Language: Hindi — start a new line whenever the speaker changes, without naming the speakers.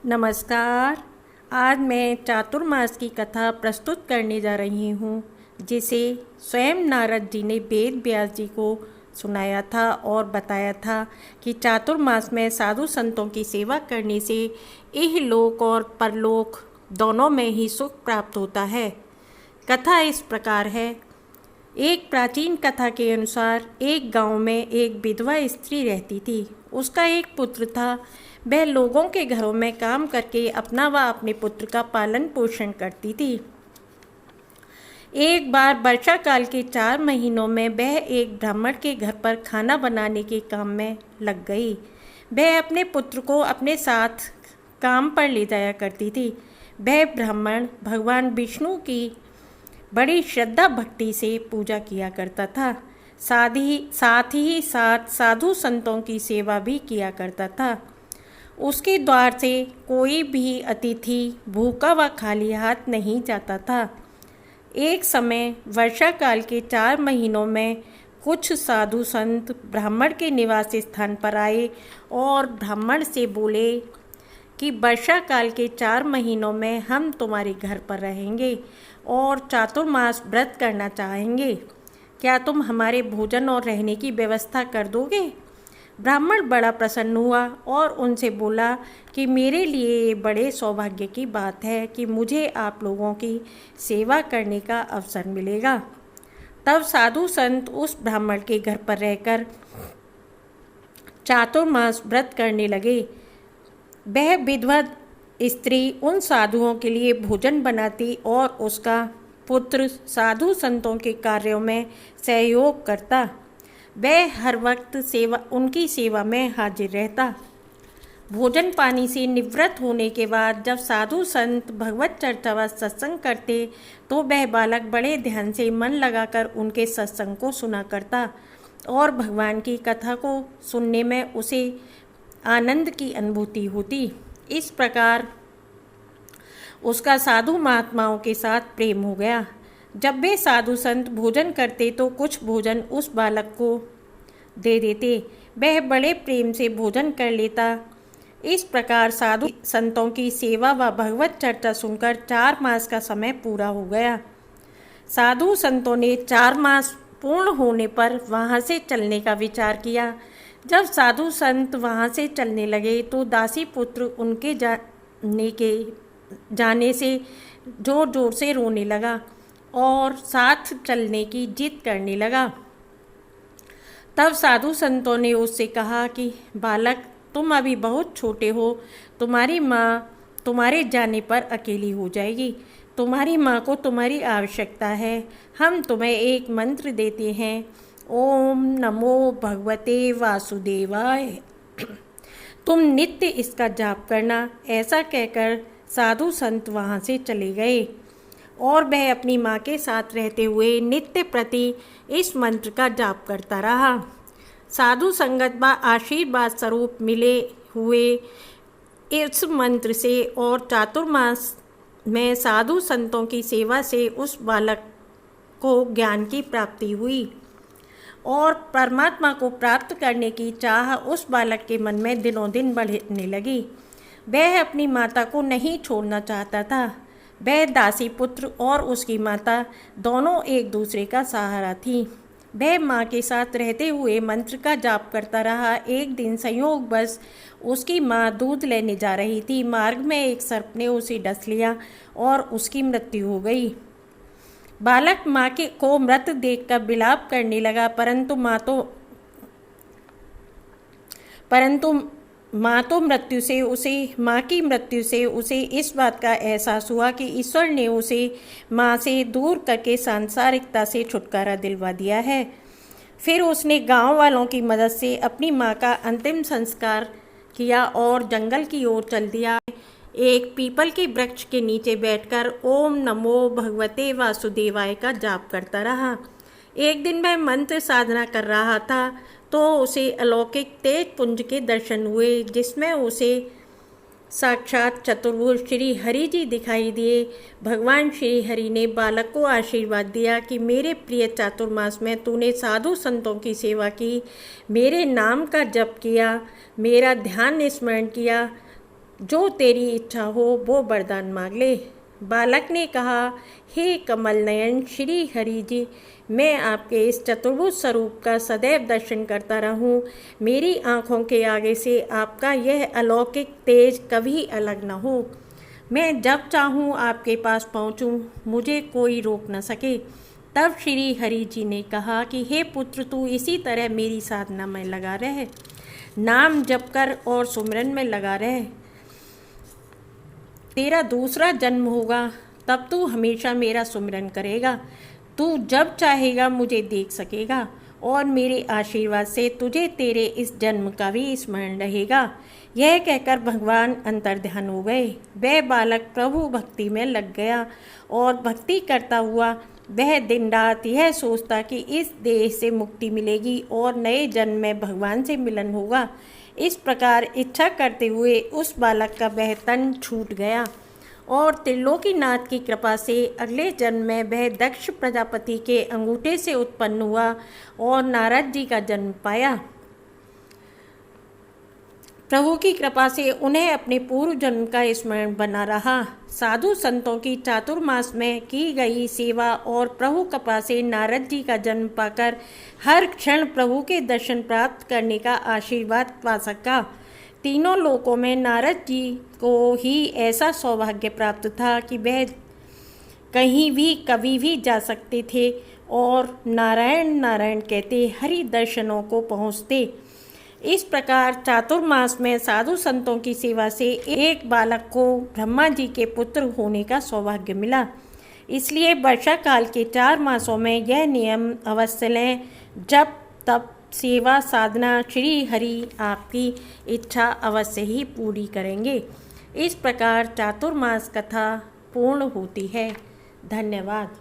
नमस्कार। आज मैं चातुर्मास की कथा प्रस्तुत करने जा रही हूँ, जिसे स्वयं नारद जी ने वेद व्यास जी को सुनाया था और बताया था कि चातुर्मास में साधु संतों की सेवा करने से इहलोक और परलोक दोनों में ही सुख प्राप्त होता है। कथा इस प्रकार है। एक प्राचीन कथा के अनुसार एक गांव में एक विधवा स्त्री रहती थी। उसका एक पुत्र था। वह लोगों के घरों में काम करके अपना व अपने पुत्र का पालन पोषण करती थी। एक बार वर्षा काल के 4 महीनों में वह एक ब्राह्मण के घर पर खाना बनाने के काम में लग गई। वह अपने पुत्र को अपने साथ काम पर ले जाया करती थी। वह ब्राह्मण भगवान विष्णु की बड़ी श्रद्धा भक्ति से पूजा किया करता था। साथ ही साधु संतों की सेवा भी किया करता था। उसके द्वार से कोई भी अतिथि भूखा व खाली हाथ नहीं जाता था। एक समय वर्षा काल के 4 महीनों में कुछ साधु संत ब्राह्मण के निवास स्थान पर आए और ब्राह्मण से बोले कि वर्षा काल के 4 महीनों में हम तुम्हारे घर पर रहेंगे और चातुर्मास व्रत करना चाहेंगे। क्या तुम हमारे भोजन और रहने की व्यवस्था कर दोगे? ब्राह्मण बड़ा प्रसन्न हुआ और उनसे बोला कि मेरे लिए ये बड़े सौभाग्य की बात है कि मुझे आप लोगों की सेवा करने का अवसर मिलेगा। तब साधु संत उस ब्राह्मण के घर पर रहकर चातुर्मास व्रत करने लगे। वह विधवा स्त्री उन साधुओं के लिए भोजन बनाती और उसका पुत्र साधु संतों के कार्यों में सहयोग करता। वह हर वक्त उनकी सेवा में हाजिर रहता। भोजन पानी से निवृत्त होने के बाद जब साधु संत भगवत चर्चा व सत्संग करते तो वह बालक बड़े ध्यान से मन लगाकर उनके सत्संग को सुना करता और भगवान की कथा को सुनने में उसे आनंद की अनुभूति होती। इस प्रकार उसका साधु महात्माओं के साथ प्रेम हो गया। जब वे साधु संत भोजन करते तो कुछ भोजन उस बालक को दे देते। वह बड़े प्रेम से भोजन कर लेता। इस प्रकार साधु संतों की सेवा व भगवत चर्चा सुनकर 4 मास का समय पूरा हो गया। साधु संतों ने 4 मास पूर्ण होने पर वहाँ से चलने का विचार किया। जब साधु संत वहाँ से चलने लगे तो दासी पुत्र उनके जाने से जोर जोर से रोने लगा और साथ चलने की जिद करने लगा। तब साधु संतों ने उससे कहा कि बालक, तुम अभी बहुत छोटे हो। तुम्हारी माँ तुम्हारे जाने पर अकेली हो जाएगी। तुम्हारी माँ को तुम्हारी आवश्यकता है। हम तुम्हें एक मंत्र देते हैं। ओम नमो भगवते वासुदेवाय। तुम नित्य इसका जाप करना। ऐसा कहकर साधु संत वहाँ से चले गए और वह अपनी माँ के साथ रहते हुए नित्य प्रति इस मंत्र का जाप करता रहा। साधु संगत व आशीर्वाद स्वरूप मिले हुए इस मंत्र से और चातुर्मास में साधु संतों की सेवा से उस बालक को ज्ञान की प्राप्ति हुई और परमात्मा को प्राप्त करने की चाह उस बालक के मन में दिनों दिन बढ़ने लगी। वह अपनी माता को नहीं छोड़ना चाहता था। वह दासी पुत्र और उसकी माता दोनों एक दूसरे का सहारा थी। वह माँ के साथ रहते हुए मंत्र का जाप करता रहा। एक दिन संयोगवश उसकी माँ दूध लेने जा रही थी। मार्ग में एक सर्प ने उसे डस लिया और उसकी मृत्यु हो गई। बालक माँ को मृत देखकर विलाप करने लगा, परंतु माँ की मृत्यु से उसे इस बात का एहसास हुआ कि ईश्वर ने उसे माँ से दूर करके सांसारिकता से छुटकारा दिलवा दिया है। फिर उसने गांव वालों की मदद से अपनी माँ का अंतिम संस्कार किया और जंगल की ओर चल दिया। एक पीपल के वृक्ष के नीचे बैठकर ओम नमो भगवते वासुदेवाय का जाप करता रहा। एक दिन वह मंत्र साधना कर रहा था तो उसे अलौकिक तेज पुंज के दर्शन हुए, जिसमें उसे साक्षात चतुर्भुज श्री हरि जी दिखाई दिए। भगवान श्री हरि ने बालक को आशीर्वाद दिया कि मेरे प्रिय चातुर्मास में तूने साधु संतों की सेवा की, मेरे नाम का जप किया, मेरा ध्यान स्मरण किया, जो तेरी इच्छा हो वो वरदान मांग ले। बालक ने कहा, हे कमल नयन श्री हरि जी, मैं आपके इस चतुर्भुज स्वरूप का सदैव दर्शन करता रहूं। मेरी आँखों के आगे से आपका यह अलौकिक तेज कभी अलग न हो। मैं जब चाहूँ आपके पास पहुँचूँ, मुझे कोई रोक न सके। तब श्री हरि जी ने कहा कि हे पुत्र, तू इसी तरह मेरी साधना में लगा रह, नाम जप कर और सुमिरन में लगा रह। तेरा दूसरा जन्म होगा, तब तू हमेशा मेरा सुमिरन करेगा। तू जब चाहेगा मुझे देख सकेगा और मेरे आशीर्वाद से तुझे तेरे इस जन्म का भी स्मरण रहेगा। यह कहकर भगवान अंतर्ध्यान हो गए। वह बालक प्रभु भक्ति में लग गया और भक्ति करता हुआ वह दिन रात यह सोचता कि इस देह से मुक्ति मिलेगी और नए जन्म में भगवान से मिलन होगा। इस प्रकार इच्छा करते हुए उस बालक का वह तन छूट गया और त्रिलोकीनाथ की कृपा से अगले जन्म में वह दक्ष प्रजापति के अंगूठे से उत्पन्न हुआ और नारद जी का जन्म पाया। प्रभु की कृपा से उन्हें अपने पूर्व जन्म का स्मरण बना रहा। साधु संतों की चातुर्मास में की गई सेवा और प्रभु कृपा से नारद जी का जन्म पाकर हर क्षण प्रभु के दर्शन प्राप्त करने का आशीर्वाद पा सका। तीनों लोकों में नारद जी को ही ऐसा सौभाग्य प्राप्त था कि वह कहीं भी कभी भी जा सकते थे और नारायण नारायण कहते हरि दर्शनों को पहुँचते। इस प्रकार चातुर्मास में साधु संतों की सेवा से एक बालक को ब्रह्मा जी के पुत्र होने का सौभाग्य मिला। इसलिए वर्षा काल के 4 मासों में यह नियम अवश्य लें, जब तब सेवा साधना श्री हरि आपकी इच्छा अवश्य ही पूरी करेंगे। इस प्रकार चातुर्मास कथा पूर्ण होती है। धन्यवाद।